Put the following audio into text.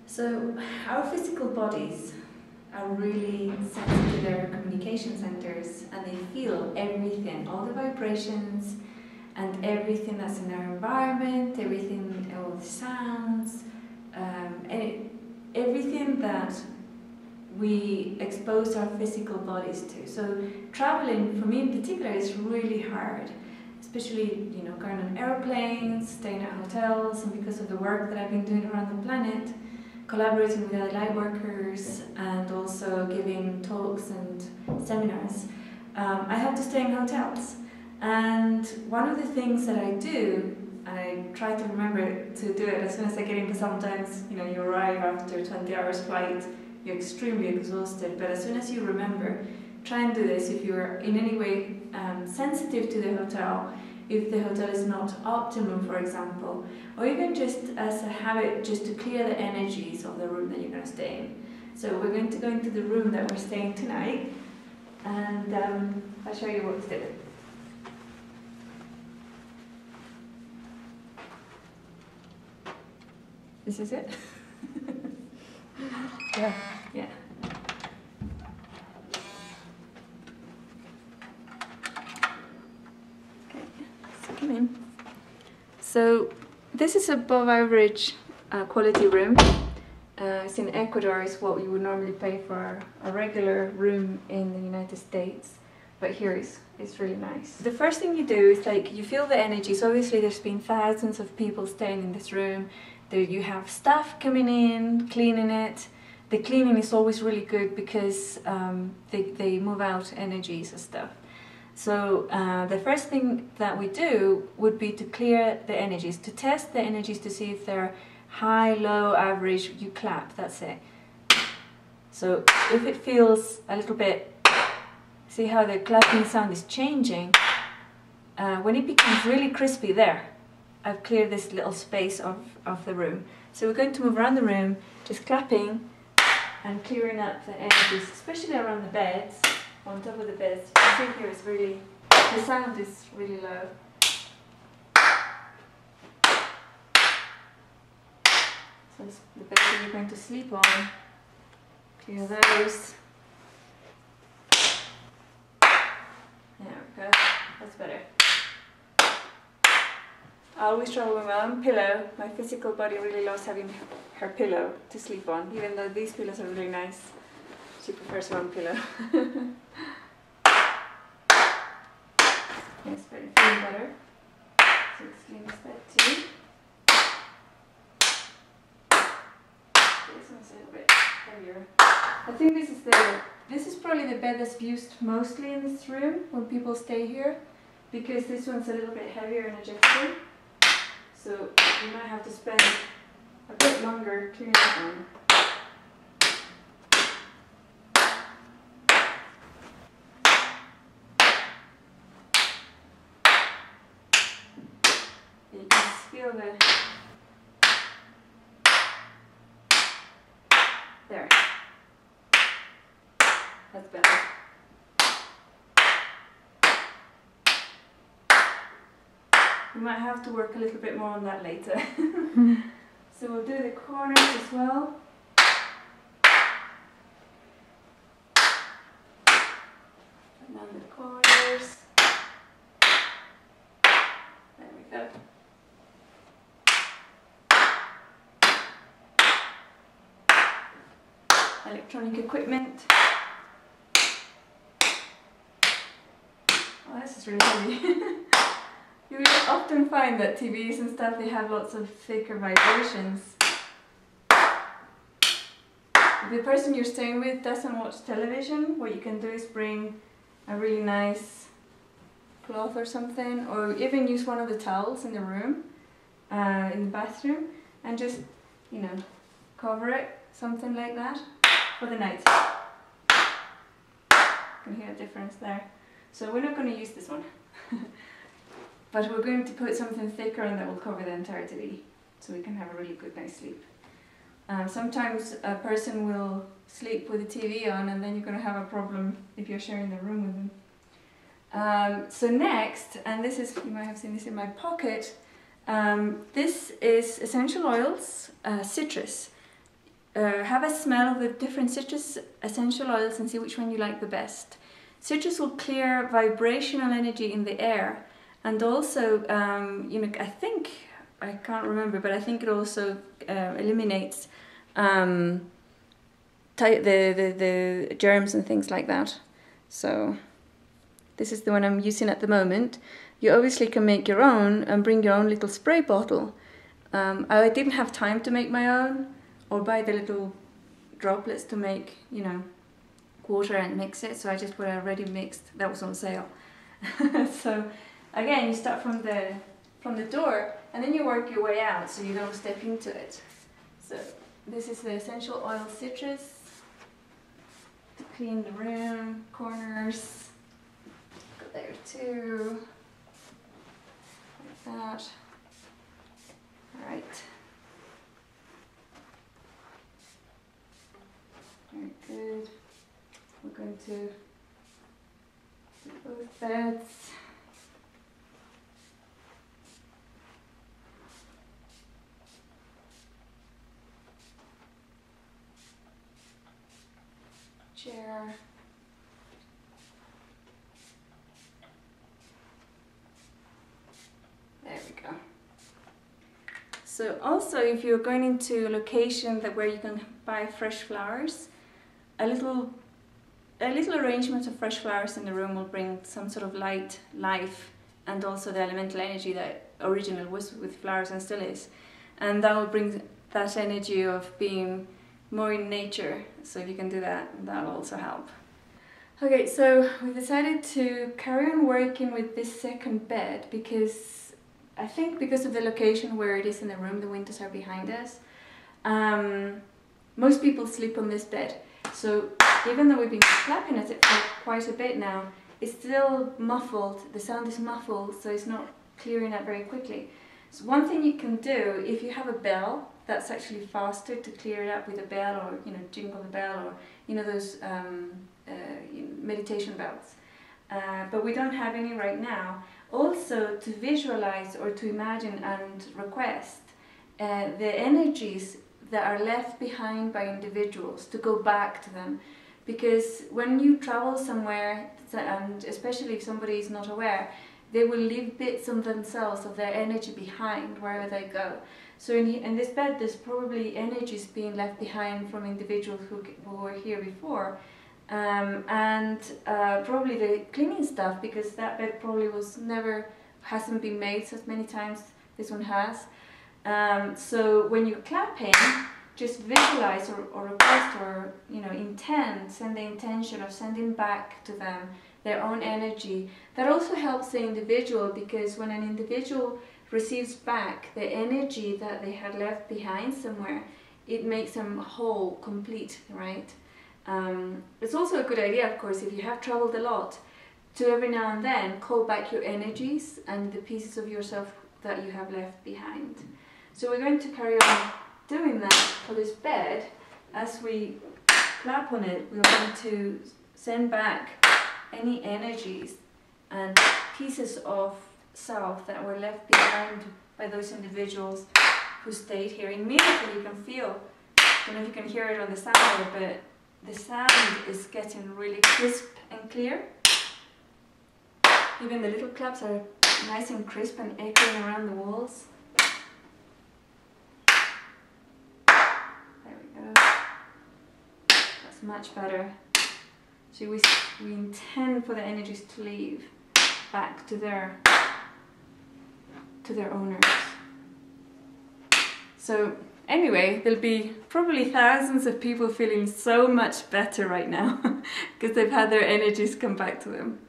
So our physical bodies are really sensitive to their communication centers, and they feel everything, all the vibrations and everything that's in our environment, everything, all the sounds, everything that we expose our physical bodies to. So traveling, for me in particular, is really hard, especially going on airplanes, staying at hotels, and because of the work that I've been doing around the planet, collaborating with other light workers and also giving talks and seminars, I have to stay in hotels. And one of the things that I do, and I try to remember to do it as soon as I get in, because sometimes you arrive after 20 hours flight, you're extremely exhausted, but as soon as you remember, try and do this if you're in any way sensitive to the hotel, if the hotel is not optimum, for example, or even just as a habit, just to clear the energies of the room that you're going to stay in. So we're going to go into the room that we're staying tonight, and I'll show you what we did. This is it? Yeah. Yeah. Okay, so come in. So this is above average quality room. It's in Ecuador, is what you would normally pay for a regular room in the United States. But here it's really nice. The first thing you do is you feel the energy. So obviously there's been thousands of people staying in this room. There you have staff coming in, cleaning it. The cleaning is always really good because they move out energies and stuff. So the first thing that we do would be to clear the energies, to test the energies to see if they're high, low, average. You clap, that's it. So if it feels a little bit, see how the clapping sound is changing? When it becomes really crispy there, I've cleared this little space of the room. So we're going to move around the room, just clapping and clearing up the energies, especially around the beds, on top of the beds. You can see here it's really, the sound is really low. So it's the bed that you're going to sleep on. Clear those. There we go, that's better. I always travel with my own pillow. My physical body really loves having her pillow to sleep on, even though these pillows are really nice. She prefers her own pillow. Yes, but it's feeling better. So let's clean this bed too. This one's a little bit heavier. I think this is probably the bed that's used mostly in this room when people stay here, because this one's a little bit heavier and adjusted. So you might have to spend a bit longer cleaning that one. You can feel there. That's better. We might have to work a little bit more on that later. So we'll do the corners as well. And then the corners. There we go. Electronic equipment. Oh, this is really heavy. You will often find that TVs and stuff, they have lots of thicker vibrations. If the person you're staying with doesn't watch television, what you can do is bring a really nice cloth or something, or even use one of the towels in the room, in the bathroom, and just, cover it, something like that, for the night. You can hear a difference there. So we're not going to use this one. But we're going to put something thicker and that will cover the entire TV, so we can have a really good night's sleep. Sometimes a person will sleep with the TV on, and then you're going to have a problem if you're sharing the room with them. So next, and this is, you might have seen this in my pocket, this is essential oils, citrus. have a smell of the different citrus essential oils and see which one you like the best. Citrus will clear vibrational energy in the air, and also, you know, I can't remember, but I think it also eliminates the germs and things like that. So this is the one I'm using at the moment. You obviously can make your own and bring your own little spray bottle. I didn't have time to make my own or buy the little droplets to make, you know, water and mix it, so I just bought a ready mixed that was on sale. So again, you start from the door and then you work your way out so you don't step into it. So this is the essential oil citrus to clean the room, corners, go there too, like that. Alright. Very good. We're going to do both beds. Chair. There we go. So also, if you're going into a location where you can buy fresh flowers, a little arrangement of fresh flowers in the room will bring some sort of light, life, and also the elemental energy that originally was with flowers and still is. And that will bring that energy of being more in nature. So if you can do that, that'll also help. Okay, so we decided to carry on working with this second bed because I think because of the location where it is in the room, the windows are behind us. Most people sleep on this bed. So even though we've been clapping at it for quite a bit now, it's still muffled, the sound is muffled, so it's not clearing up very quickly. So one thing you can do, if you have a bell, that's actually faster to clear it up with a bell, or, you know, jingle the bell, or, you know, those meditation bells. But we don't have any right now. Also, to visualize or to imagine and request the energies that are left behind by individuals, to go back to them. Because when you travel somewhere, and especially if somebody is not aware, they will leave bits of themselves, of their energy behind wherever they go. So in this bed, there's probably energies being left behind from individuals who were here before. And probably the cleaning stuff, because that bed probably hasn't been made so many times. This one has. So when you're clapping, just visualize or request or, you know, intend, send the intention of sending back to them their own energy. That also helps the individual, because when an individual receives back the energy that they had left behind somewhere, it makes them whole, complete, right? It's also a good idea, of course, if you have traveled a lot, to every now and then call back your energies and the pieces of yourself that you have left behind. So we're going to carry on doing that for this bed. As we clap on it, we're going to send back any energies and pieces of self that were left behind by those individuals who stayed here. Immediately you can feel, I don't know if you can hear it on the sound here, but the sound is getting really crisp and clear. Even the little claps are nice and crisp and echoing around the walls. There we go. That's much better. So we intend for the energies to leave back to their owners. So anyway, there'll be probably thousands of people feeling so much better right now because they've had their energies come back to them.